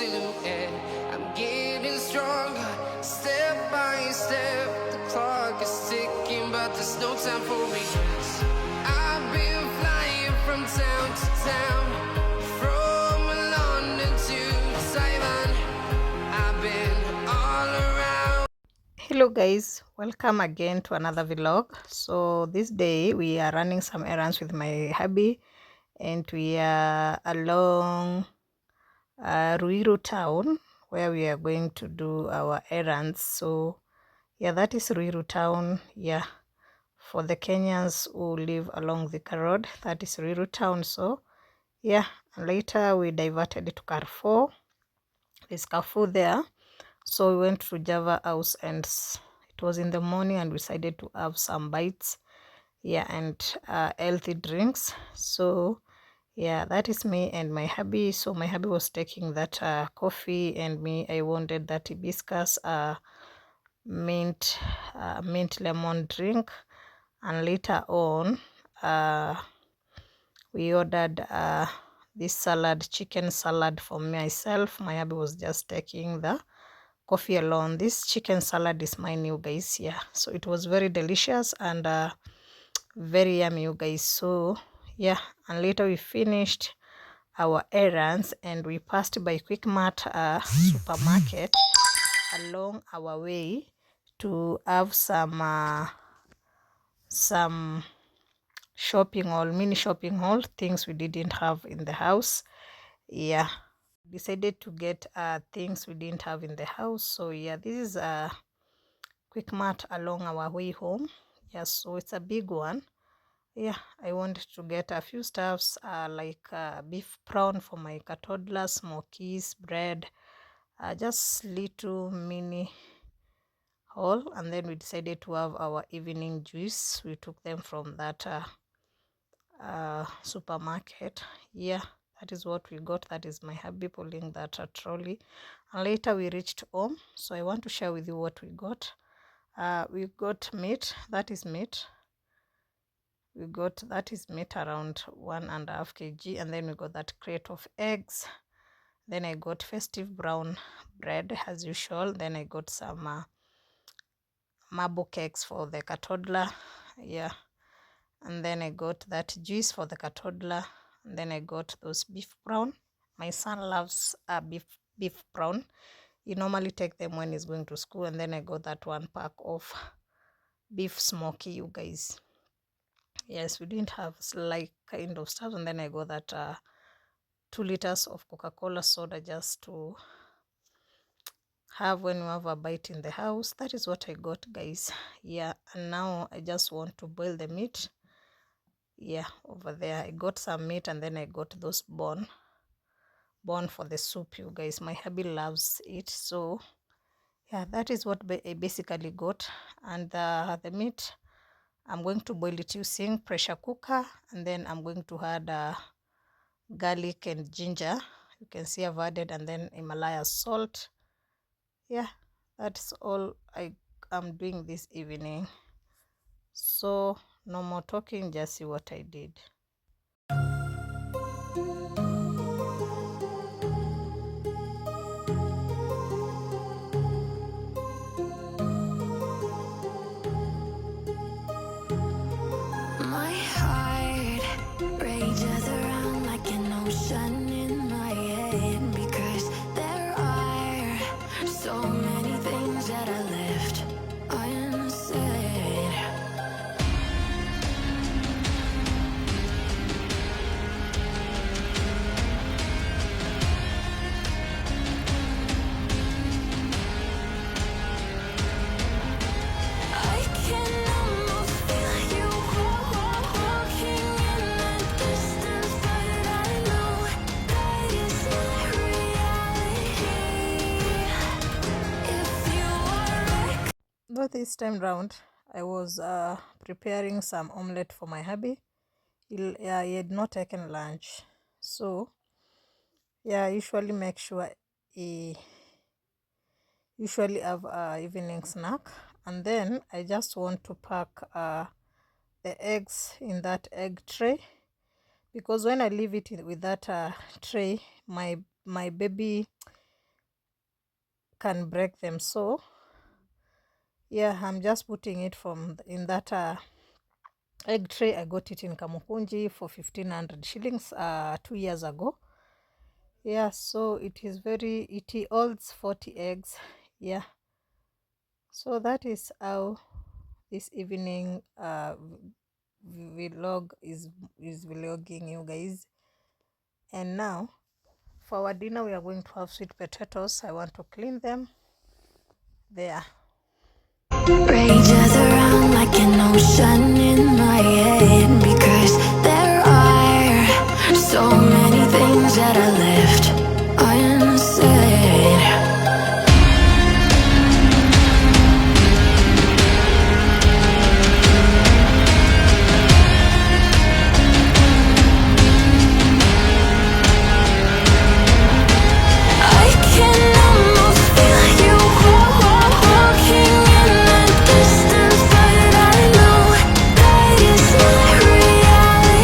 silhouette. I'm getting stronger, step by step. The clock is ticking, but there's no time for regrets. I've been flying from town to town, from London to Taiwan. I've been all around. Hello guys, welcome again to another vlog. So this day we are running some errands with my hubby, and we are along Ruiru town where we are going to do our errands. So yeah, that is Ruiru town. Yeah, for the Kenyans who live along the road, that is Ruiru town. So yeah, and later we diverted to Carrefour. There's Carrefour there. So we went to Java House, and it was in the morning, and we decided to have some bites, yeah, and healthy drinks. So yeah, that is me and my hubby. So my hubby was taking that coffee, and me, I wanted that hibiscus mint lemon drink. And later on we ordered this salad, chicken salad, for myself. My hubby was just taking the coffee alone. This chicken salad is mine, you guys. Yeah, so it was very delicious and very yummy, you guys. So yeah, and later we finished our errands and we passed by Quick Mart supermarket along our way to have some shopping haul, mini shopping haul, things we didn't have in the house. Yeah, decided to get things we didn't have in the house. So yeah, this is a Quick Mart along our way home. Yeah, so it's a big one. Yeah, I wanted to get a few stuffs like beef prawn for my toddler, smokies, bread, just little mini haul. And then we decided to have our evening juice. We took them from that supermarket. Yeah, that is what we got. That is my hubby pulling that trolley. And later we reached home, so I want to share with you what we got. We got meat. That is meat around 1.5 kg. And then we got that crate of eggs. Then I got festive brown bread as usual. Then I got some marble cakes for the toddler. Yeah, and then I got that juice for the toddler. And then I got those beef prawn. My son loves beef prawn. He normally take them when he's going to school. And then I got that 1 pack of beef smoky, you guys. Yes, we didn't have like kind of stuff. And then I got that 2 liters of Coca-Cola soda just to have when we have a bite in the house. That is what I got, guys. Yeah, and now I just want to boil the meat. Yeah, over there I got some meat, and then I got those bone for the soup, you guys. My hubby loves it. So yeah, that is what I basically got. And the meat, I'm going to boil it using pressure cooker, and then I'm going to add garlic and ginger. You can see I've added, and then Himalaya salt. Yeah, that's all I am doing this evening. So no more talking, just see what I did. My heart rages around like an ocean in my head, because there are so many things that I left unsaid. I can almost feel you walking in the distance, but I know that is not reality. If you are But this time round, I was preparing some omelette for my hubby. He had not taken lunch. So yeah, I usually make sure he usually have evening snack. And then I just want to pack the eggs in that egg tray, because when I leave it with that tray, my baby can break them. So yeah, I'm just putting it from in that egg tray. I got it in Kamukunji for 1500 shillings 2 years ago. Yeah, so it holds 40 eggs. Yeah, so that is how this evening vlog is vlogging you guys. And now for our dinner we are going to have sweet potatoes. I want to clean them. There. Rages around like an ocean in my head, because there are so many things that I left unsaid. I can almost feel you walking in the distance, but I know that is not reality.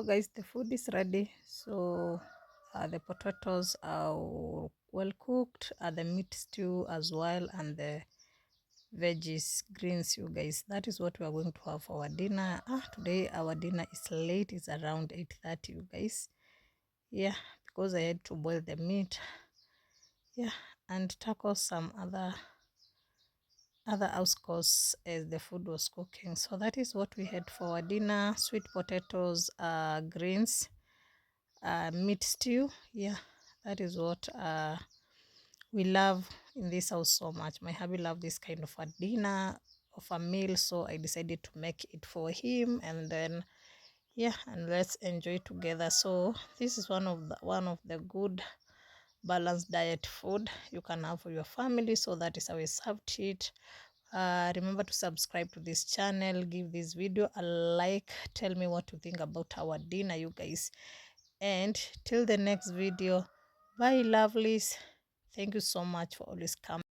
So guys, the food is ready. So the potatoes are well cooked, the meat stew as well, and the veggies, greens, you guys. That is what we are going to have for our dinner. Today our dinner is late. It's around 8:30, you guys. Yeah, because I had to boil the meat. Yeah, and tackle some other house course as the food was cooking. So that is what we had for our dinner: sweet potatoes, greens, meat stew. Yeah, that is what we love in this house so much. My hubby loved this kind of a dinner, of a meal, so I decided to make it for him, and then yeah, and let's enjoy together. So this is one of the good balanced diet food you can have for your family. So that is how we served it. Remember to subscribe to this channel, give this video a like, tell me what you think about our dinner, you guys, and till the next video, bye lovelies. Thank you so much for always coming.